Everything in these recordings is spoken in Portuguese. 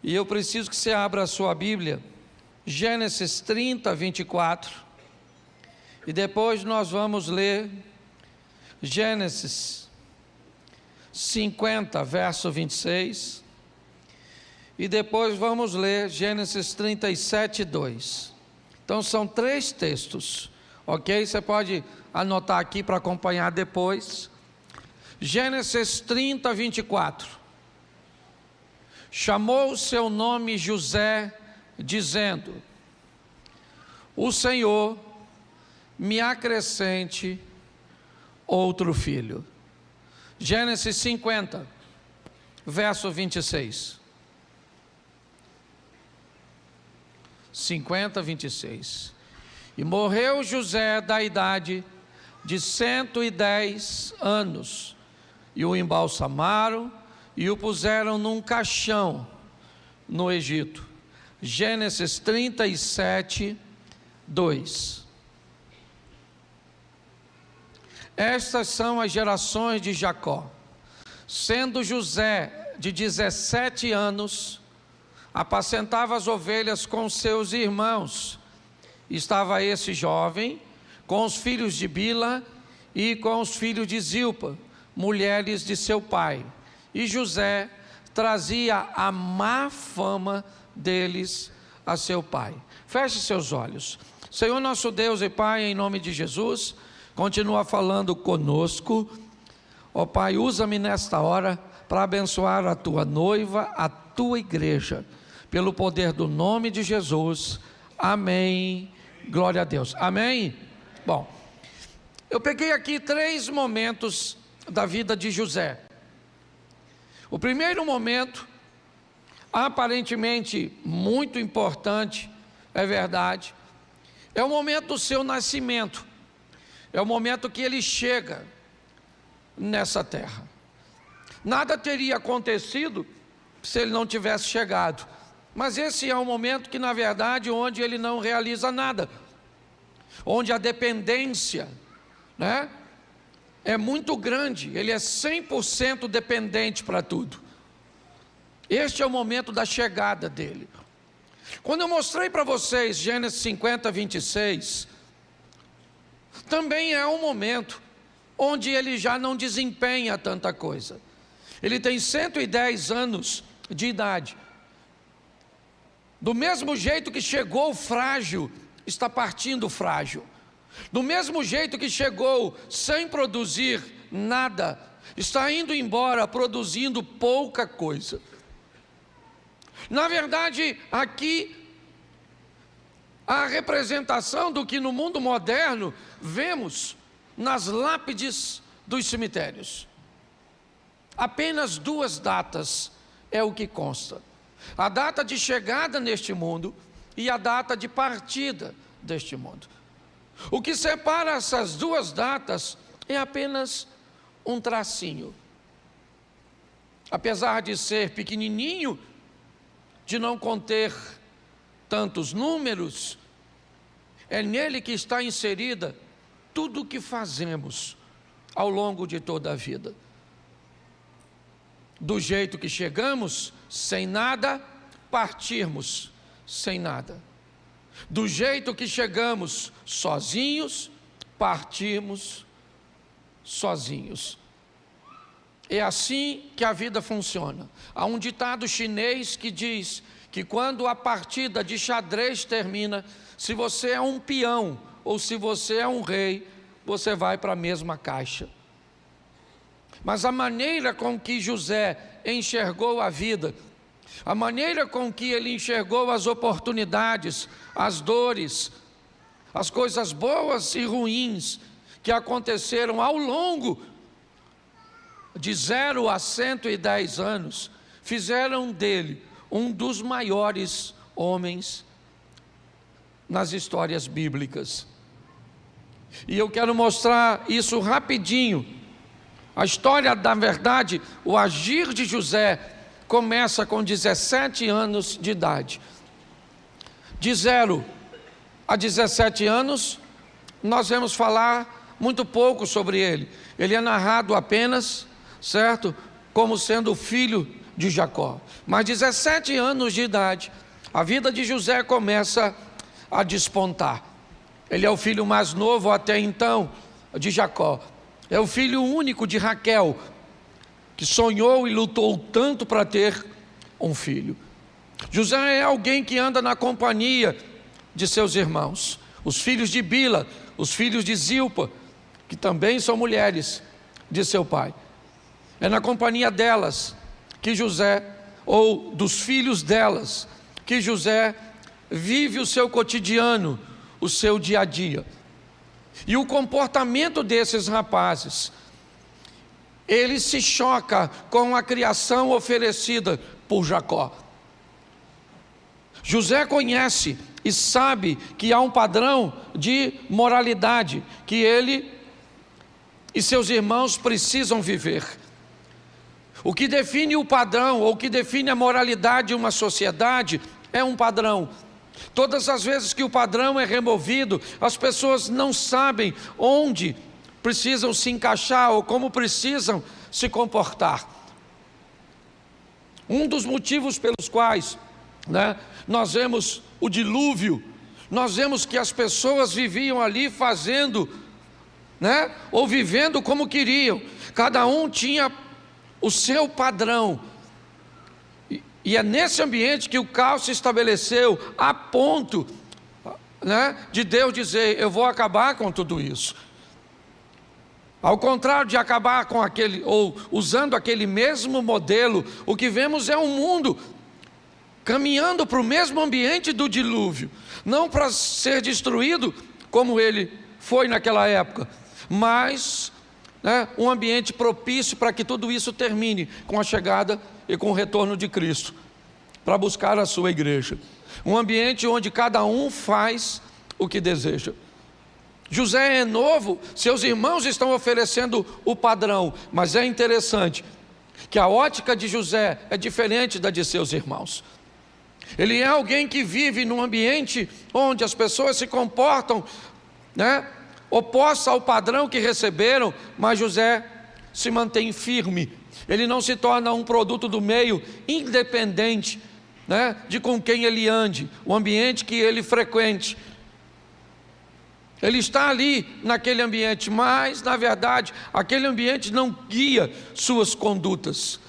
E eu preciso que você abra a sua Bíblia, Gênesis 30, 24. E depois nós vamos ler Gênesis 50, verso 26. E depois vamos ler Gênesis 37, 2. Então são 3 textos, ok? Você pode anotar aqui para acompanhar depois. Gênesis 30, 24. Chamou o seu nome José, dizendo: o Senhor me acrescente outro filho. Gênesis 50, verso 26. 50, 26. E morreu José da idade de 110 anos, e o embalsamaram e o puseram num caixão no Egito. Gênesis 37, 2. Estas são as gerações de Jacó. Sendo José de 17 anos, apacentava as ovelhas com seus irmãos. Estava esse jovem com os filhos de Bila e com os filhos de Zilpa, mulheres de seu pai. E José trazia a má fama deles a seu pai. Feche seus olhos. Senhor nosso Deus e Pai, em nome de Jesus, continua falando conosco. Ó Pai, usa-me nesta hora para abençoar a tua noiva, a tua igreja, pelo poder do nome de Jesus. Amém. Glória a Deus. Amém. Bom, eu peguei aqui 3 momentos da vida de José. O primeiro momento, aparentemente muito importante, é verdade, é o momento do seu nascimento. É o momento que ele chega nessa terra. Nada teria acontecido se ele não tivesse chegado. Mas esse é um momento que, na verdade, onde ele não realiza nada. Onde a dependência, né, é muito grande. Ele é 100% dependente para tudo. Este é o momento da chegada dele. Quando eu mostrei para vocês Gênesis 50, 26... também é um momento onde ele já não desempenha tanta coisa. Ele tem 110 anos de idade. Do mesmo jeito que chegou frágil, está partindo frágil. Do mesmo jeito que chegou sem produzir nada, está indo embora produzindo pouca coisa. Na verdade, aqui a representação do que no mundo moderno vemos nas lápides dos cemitérios. Apenas 2 datas é o que consta: a data de chegada neste mundo e a data de partida deste mundo. O que separa essas 2 datas é apenas um tracinho. Apesar de ser pequenininho, de não conter tantos números, é nele que está inserida tudo o que fazemos ao longo de toda a vida. Do jeito que chegamos, sem nada, partirmos sem nada. Do jeito que chegamos sozinhos, partimos sozinhos. É assim que a vida funciona. Há um ditado chinês que diz que quando a partida de xadrez termina, se você é um peão ou se você é um rei, você vai para a mesma caixa. Mas a maneira com que José enxergou a vida, a maneira com que ele enxergou as oportunidades, as dores, as coisas boas e ruins que aconteceram ao longo de 0 a 110 anos, fizeram dele um dos maiores homens nas histórias bíblicas. E eu quero mostrar isso rapidinho. A história, da verdade, o agir de José começa com 17 anos de idade. De 0 a 17 anos, nós vamos falar muito pouco sobre ele. Ele é narrado apenas, certo, como sendo filho de Jacó. Mas 17 anos de idade, a vida de José começa a despontar. Ele é o filho mais novo até então de Jacó. É o filho único de Raquel, que sonhou e lutou tanto para ter um filho. José é alguém que anda na companhia de seus irmãos, os filhos de Bila, os filhos de Zilpa, que também são mulheres de seu pai. É na companhia delas que José, ou dos filhos delas, que José vive o seu cotidiano, o seu dia a dia. E o comportamento desses rapazes, ele se choca com a criação oferecida por Jacó. José conhece e sabe que há um padrão de moralidade que ele e seus irmãos precisam viver. O que define o padrão, ou o que define a moralidade de uma sociedade, é um padrão. Todas as vezes que o padrão é removido, as pessoas não sabem onde precisam se encaixar ou como precisam se comportar. Um dos motivos pelos quais, nós vemos o dilúvio, nós vemos que as pessoas viviam ali fazendo, ou vivendo como queriam. Cada um tinha o seu padrão. E é nesse ambiente que o caos se estabeleceu, a ponto de Deus dizer: eu vou acabar com tudo isso. Ao contrário de acabar com aquele, ou usando aquele mesmo modelo, o que vemos é um mundo caminhando para o mesmo ambiente do dilúvio, não para ser destruído como ele foi naquela época, mas um ambiente propício para que tudo isso termine com a chegada e com o retorno de Cristo, para buscar a sua igreja. Um ambiente onde cada um faz o que deseja. José é novo, seus irmãos estão oferecendo o padrão, mas é interessante que a ótica de José é diferente da de seus irmãos. Ele é alguém que vive num ambiente onde as pessoas se comportam, oposta ao padrão que receberam, mas José se mantém firme. Ele não se torna um produto do meio, independente de com quem ele ande, o ambiente que ele frequente. Ele está ali naquele ambiente, mas na verdade aquele ambiente não guia suas condutas,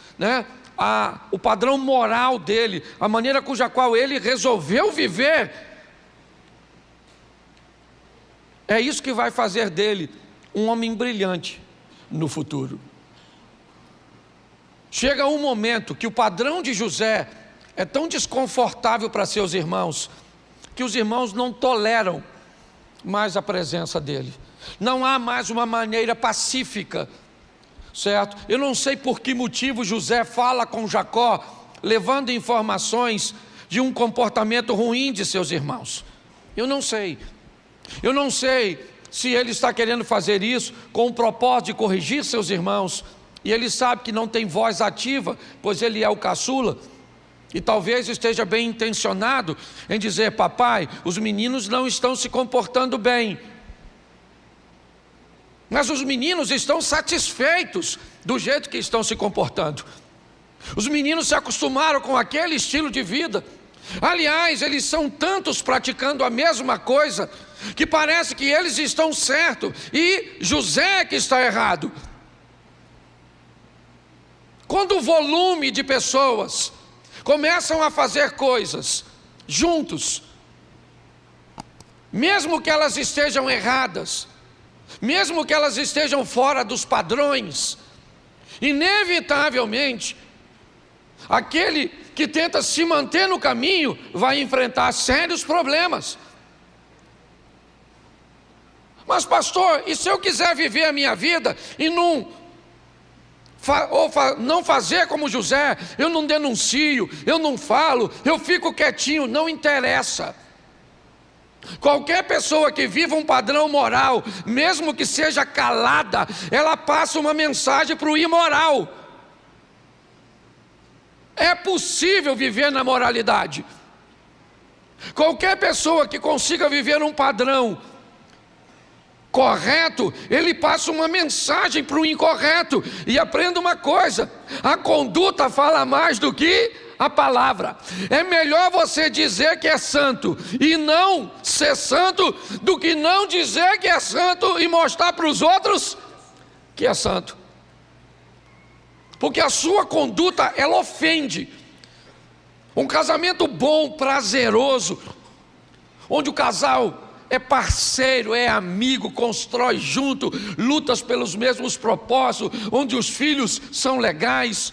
o padrão moral dele, a maneira cuja qual ele resolveu viver, é isso que vai fazer dele um homem brilhante no futuro. Chega um momento que o padrão de José é tão desconfortável para seus irmãos, que os irmãos não toleram mais a presença dele. Não há mais uma maneira pacífica, certo? Eu não sei por que motivo José fala com Jacó, levando informações de um comportamento ruim de seus irmãos. Eu não sei se ele está querendo fazer isso com o propósito de corrigir seus irmãos, e ele sabe que não tem voz ativa, pois ele é o caçula, e talvez esteja bem intencionado em dizer: papai, os meninos não estão se comportando bem, mas os meninos estão satisfeitos do jeito que estão se comportando. Os meninos se acostumaram com aquele estilo de vida. Aliás, eles são tantos praticando a mesma coisa, que parece que eles estão certos e José é que está errado. Quando o volume de pessoas começam a fazer coisas juntos, mesmo que elas estejam erradas, mesmo que elas estejam fora dos padrões, inevitavelmente aquele que tenta se manter no caminho vai enfrentar sérios problemas. Mas pastor, e se eu quiser viver a minha vida e não fazer como José? Eu não denuncio, eu não falo, eu fico quietinho. Não interessa. Qualquer pessoa que viva um padrão moral, mesmo que seja calada, ela passa uma mensagem para o imoral. É possível viver na moralidade. Qualquer pessoa que consiga viver um padrão correto, ele passa uma mensagem para o incorreto. E aprenda uma coisa: a conduta fala mais do que a palavra. É melhor você dizer que é santo e não ser santo, do que não dizer que é santo e mostrar para os outros que é santo. Porque a sua conduta, ela ofende. Um casamento bom, prazeroso, onde o casal é parceiro, é amigo, constrói junto, lutas pelos mesmos propósitos, onde os filhos são legais.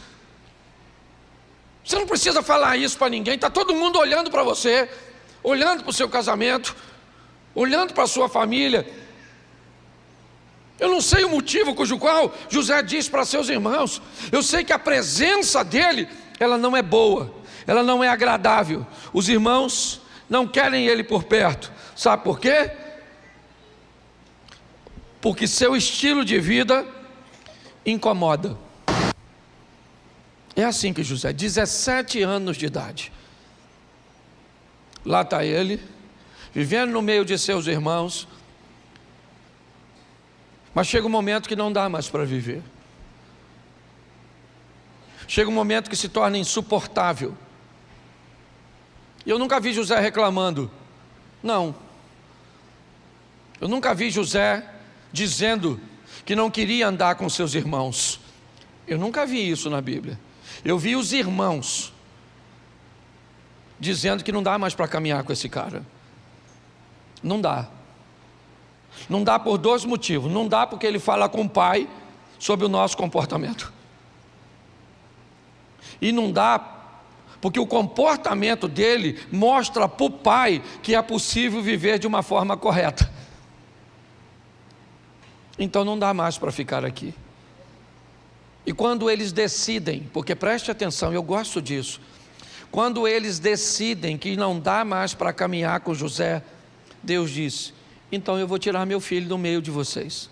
Você não precisa falar isso para ninguém, está todo mundo olhando para você, olhando para o seu casamento, olhando para a sua família. Eu não sei o motivo cujo qual José disse para seus irmãos. Eu sei que a presença dele, ela não é boa, ela não é agradável. Os irmãos não querem ele por perto. Sabe por quê? Porque seu estilo de vida incomoda. É assim que José, 17 anos de idade, lá está ele, vivendo no meio de seus irmãos, mas chega um momento que não dá mais para viver. Chega um momento que se torna insuportável. E eu nunca vi José reclamando, não. Eu nunca vi José dizendo que não queria andar com seus irmãos. Eu nunca vi isso na Bíblia. Eu vi os irmãos dizendo que não dá mais para caminhar com esse cara. Não dá. Não dá por dois motivos. Não dá porque ele fala com o pai sobre o nosso comportamento. E não dá porque o comportamento dele mostra para o pai que é possível viver de uma forma correta. Então não dá mais para ficar aqui. E quando eles decidem, porque preste atenção, eu gosto disso, quando eles decidem que não dá mais para caminhar com José, Deus disse: então eu vou tirar meu filho do meio de vocês.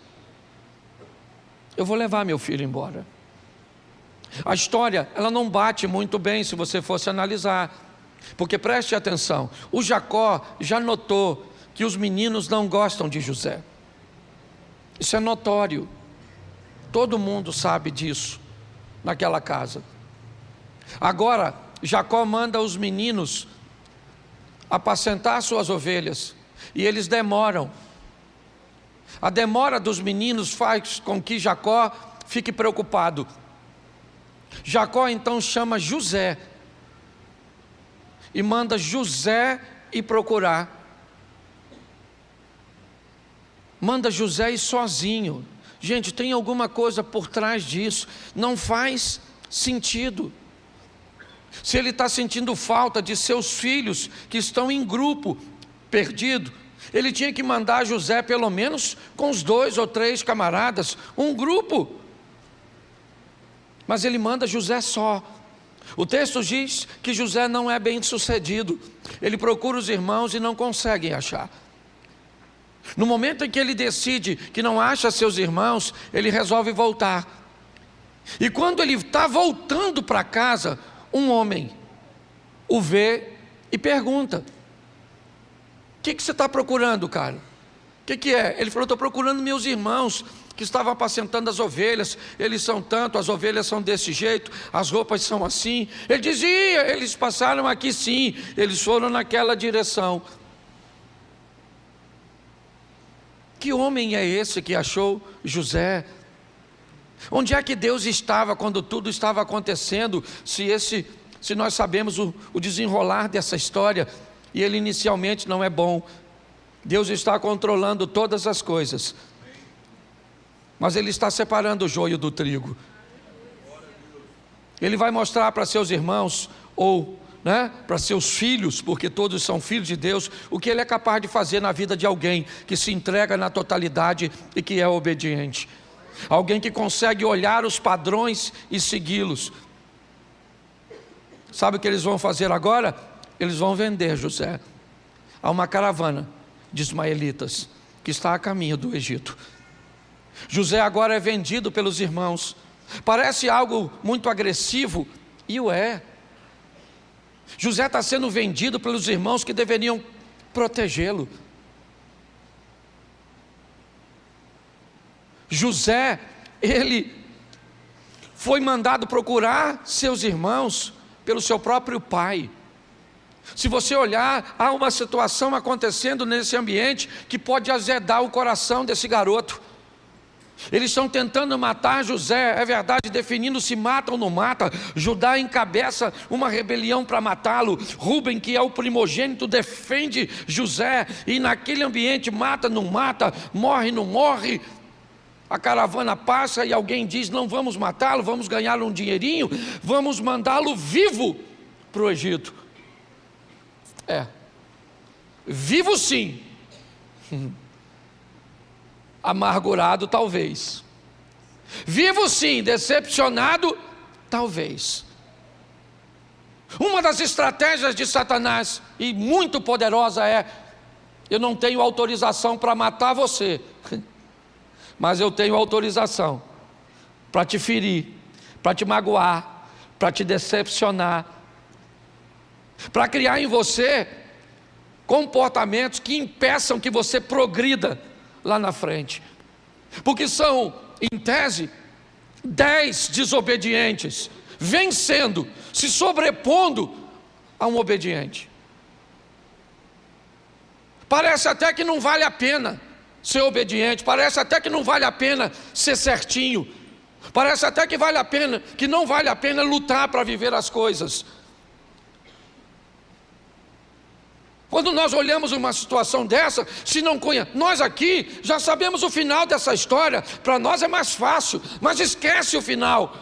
Eu vou levar meu filho embora. A história, ela não bate muito bem se você fosse analisar, porque preste atenção, o Jacó já notou que os meninos não gostam de José. Isso é notório, todo mundo sabe disso naquela casa. Agora Jacó manda os meninos apacentar suas ovelhas, e eles demoram. A demora dos meninos faz com que Jacó fique preocupado. Jacó então chama José e manda José ir procurar. Manda José ir sozinho. Gente, tem alguma coisa por trás disso. Não faz sentido. Se ele está sentindo falta de seus filhos que estão em grupo, perdido, ele tinha que mandar José pelo menos com os 2 ou 3 camaradas, um grupo. Mas ele manda José só. O texto diz que José não é bem sucedido. Ele procura os irmãos e não consegue achar. No momento em que ele decide que não acha seus irmãos, ele resolve voltar. E quando ele está voltando para casa, um homem o vê e pergunta: o que você está procurando, cara? O que é? Ele falou: estou procurando meus irmãos que estavam apacentando as ovelhas. Eles são tanto, as ovelhas são desse jeito, as roupas são assim. Ele dizia: eles passaram aqui sim, eles foram naquela direção. Que homem é esse que achou José? Onde é que Deus estava quando tudo estava acontecendo? Se nós sabemos o desenrolar dessa história, e ele inicialmente não é bom. Deus está controlando todas as coisas, mas Ele está separando o joio do trigo. Ele vai mostrar para seus irmãos, ou para seus filhos, porque todos são filhos de Deus, o que Ele é capaz de fazer na vida de alguém que se entrega na totalidade e que é obediente. Alguém que consegue olhar os padrões e segui-los. Sabe o que eles vão fazer agora? Eles vão vender José a uma caravana de ismaelitas que está a caminho do Egito. José agora é vendido pelos irmãos. Parece algo muito agressivo, e o é. José está sendo vendido pelos irmãos que deveriam protegê-lo. José, ele foi mandado procurar seus irmãos pelo seu próprio pai. Se você olhar, há uma situação acontecendo nesse ambiente que pode azedar o coração desse garoto. Eles estão tentando matar José, é verdade, definindo se mata ou não mata. Judá encabeça uma rebelião para matá-lo. Rúben, que é o primogênito, defende José, e naquele ambiente mata, não mata, morre, não morre. A caravana passa e alguém diz: não vamos matá-lo, vamos ganhar um dinheirinho, vamos mandá-lo vivo para o Egito. Vivo sim, amargurado talvez, vivo sim, decepcionado talvez. Uma das estratégias de Satanás, e muito poderosa, é: eu não tenho autorização para matar você, mas eu tenho autorização para te ferir, para te magoar, para te decepcionar, para criar em você comportamentos que impeçam que você progrida lá na frente. Porque são, em tese, 10 desobedientes vencendo, se sobrepondo a um obediente. Parece até que não vale a pena ser obediente, parece até que não vale a pena ser certinho, parece até que não vale a pena lutar para viver as coisas. Quando nós olhamos uma situação dessa, se não conhece, nós aqui já sabemos o final dessa história, para nós é mais fácil, mas esquece o final.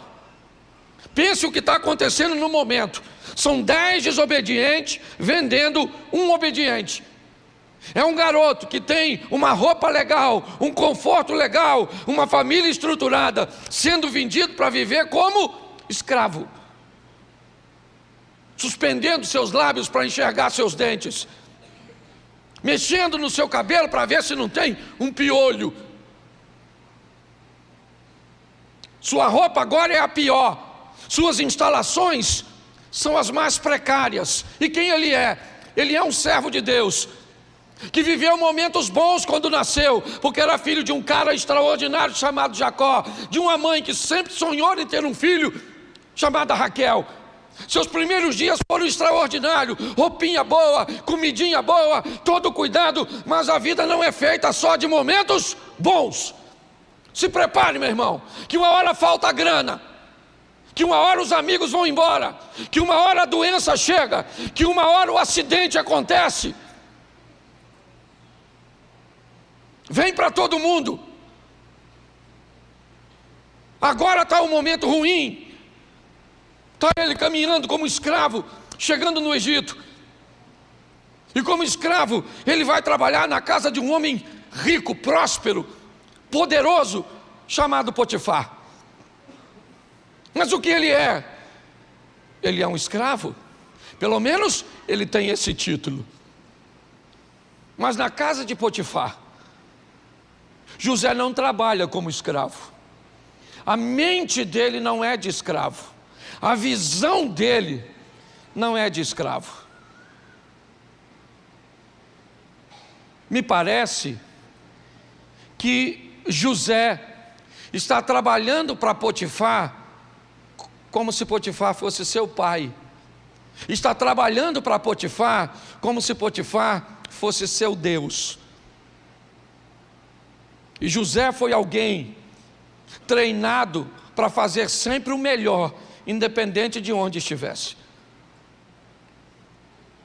Pense o que está acontecendo no momento. São 10 desobedientes vendendo um obediente. É um garoto que tem uma roupa legal, um conforto legal, uma família estruturada, sendo vendido para viver como escravo, suspendendo seus lábios para enxergar seus dentes, mexendo no seu cabelo para ver se não tem um piolho. Sua roupa agora é a pior, suas instalações são as mais precárias. E quem ele é? Ele é um servo de Deus, que viveu momentos bons quando nasceu, porque era filho de um cara extraordinário chamado Jacó, de uma mãe que sempre sonhou em ter um filho chamado Raquel. Seus primeiros dias foram extraordinários, roupinha boa, comidinha boa, todo cuidado, mas a vida não é feita só de momentos bons. Se prepare, meu irmão, que uma hora falta grana, que uma hora os amigos vão embora, que uma hora a doença chega, que uma hora o acidente acontece. Vem para todo mundo. Agora está um momento ruim. Está ele caminhando como escravo, chegando no Egito. E como escravo, ele vai trabalhar na casa de um homem rico, próspero, poderoso, chamado Potifar. Mas o que ele é? Ele é um escravo. Pelo menos ele tem esse título. Mas na casa de Potifar, José não trabalha como escravo. A mente dele não é de escravo. A visão dele não é de escravo. Me parece que José está trabalhando para Potifar como se Potifar fosse seu pai. Está trabalhando para Potifar como se Potifar fosse seu Deus. E José foi alguém treinado para fazer sempre o melhor, independente de onde estivesse.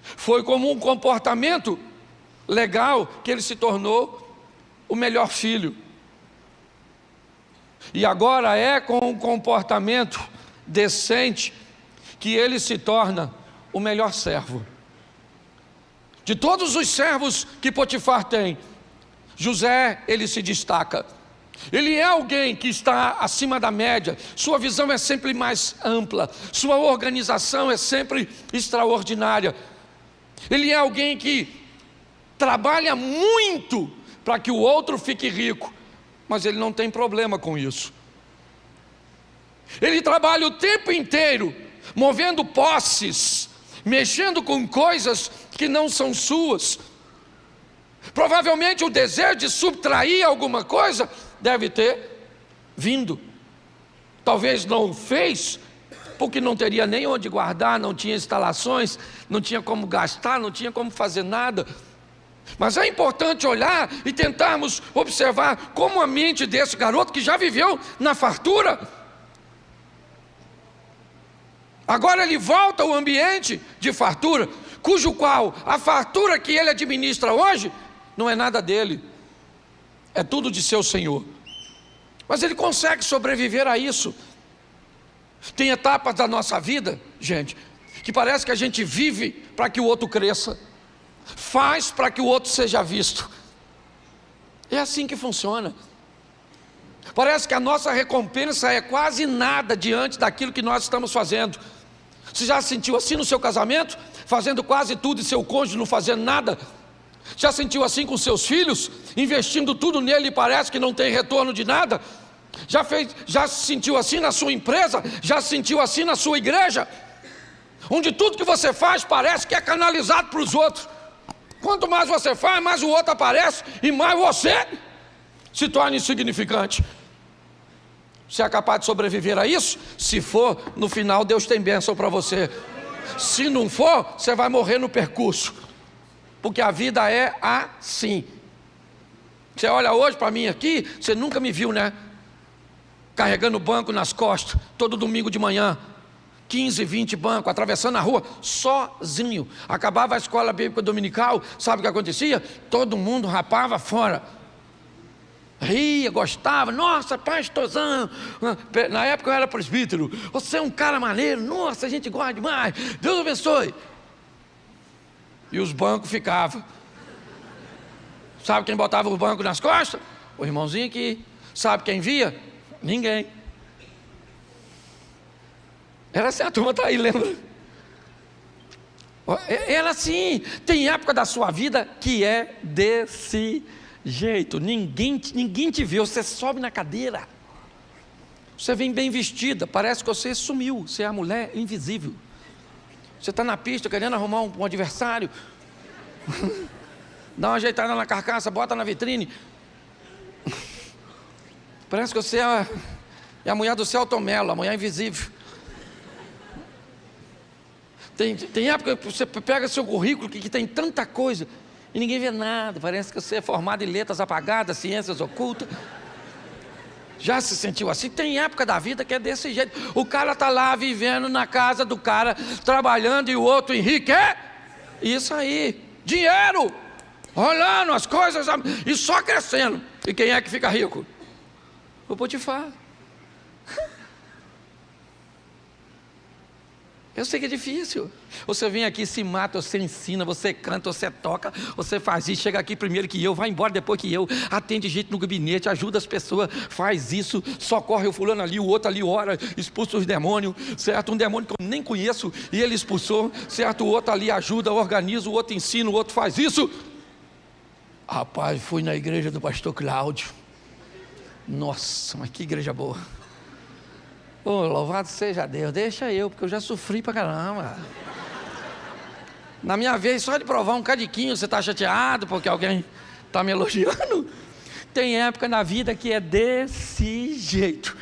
Foi como um comportamento legal que ele se tornou o melhor filho. E agora é com um comportamento decente que ele se torna o melhor servo. De todos os servos que Potifar tem, José, ele se destaca. Ele é alguém que está acima da média, sua visão é sempre mais ampla, sua organização é sempre extraordinária. Ele é alguém que trabalha muito para que o outro fique rico, mas ele não tem problema com isso. Ele trabalha o tempo inteiro, movendo posses, mexendo com coisas que não são suas. Provavelmente o desejo de subtrair alguma coisa deve ter, vindo. Talvez não fez, porque não teria nem onde guardar, não tinha instalações, não tinha como gastar, não tinha como fazer nada. Mas é importante olhar e tentarmos observar como a mente desse garoto que já viveu na fartura, agora ele volta ao ambiente de fartura, cujo qual a fartura que ele administra hoje não é nada dele, é tudo de seu Senhor. Mas ele consegue sobreviver a isso. Tem etapas da nossa vida, gente, que parece que a gente vive para que o outro cresça, faz para que o outro seja visto. É assim que funciona. Parece que a nossa recompensa é quase nada diante daquilo que nós estamos fazendo. Você já se sentiu assim no seu casamento? Fazendo quase tudo e seu cônjuge não fazendo nada? Já sentiu assim com seus filhos? Investindo tudo nele e parece que não tem retorno de nada? Já se sentiu assim na sua empresa? Já se sentiu assim na sua igreja? Onde tudo que você faz parece que é canalizado para os outros. Quanto mais você faz, mais o outro aparece e mais você se torna insignificante. Você é capaz de sobreviver a isso? Se for, no final Deus tem bênção para você. Se não for, você vai morrer no percurso, porque a vida é assim. Você olha hoje para mim aqui, você nunca me viu, né? Carregando banco nas costas, todo domingo de manhã, 15, 20 bancos, atravessando a rua, sozinho. Acabava a escola bíblica dominical, sabe o que acontecia? Todo mundo rapava fora. Ria, gostava, nossa, pastorzão. Na época eu era presbítero, você é um cara maneiro, nossa, a gente gosta demais, Deus abençoe. E os bancos ficavam. Sabe quem botava o banco nas costas? O irmãozinho aqui. Sabe quem via? Ninguém. Era assim, a turma está aí, lembra? Era assim. Tem época da sua vida que é desse jeito. Ninguém te vê, você sobe na cadeira. Você vem bem vestida, parece que você sumiu. Você é a mulher invisível. Você está na pista querendo arrumar um adversário. Dá uma ajeitada na carcaça, bota na vitrine. Parece que você é a mulher do Celton Mello, a mulher invisível. Tem época que você pega seu currículo que tem tanta coisa e ninguém vê nada. Parece que você é formado em letras apagadas, ciências ocultas. Já se sentiu assim? Tem época da vida que é desse jeito. O cara está lá vivendo na casa do cara, trabalhando, e o outro enrique. Isso aí, dinheiro, rolando as coisas e só crescendo. E quem é que fica rico? O Potifar. Eu sei que é difícil. Você vem aqui, se mata, você ensina, você canta, você toca, você faz isso, chega aqui primeiro que eu, vai embora depois que eu, atende gente no gabinete, ajuda as pessoas, faz isso, socorre o fulano ali, o outro ali ora, expulsa os demônios, certo? Um demônio que eu nem conheço e ele expulsou, certo? O outro ali ajuda, organiza, o outro ensina, o outro faz isso. Rapaz, fui na igreja do pastor Cláudio. Nossa, mas que igreja boa. Oh, louvado seja Deus, deixa eu, porque eu já sofri pra caramba. Na minha vez, só de provar um cadiquinho, você está chateado porque alguém está me elogiando. Tem época na vida que é desse jeito.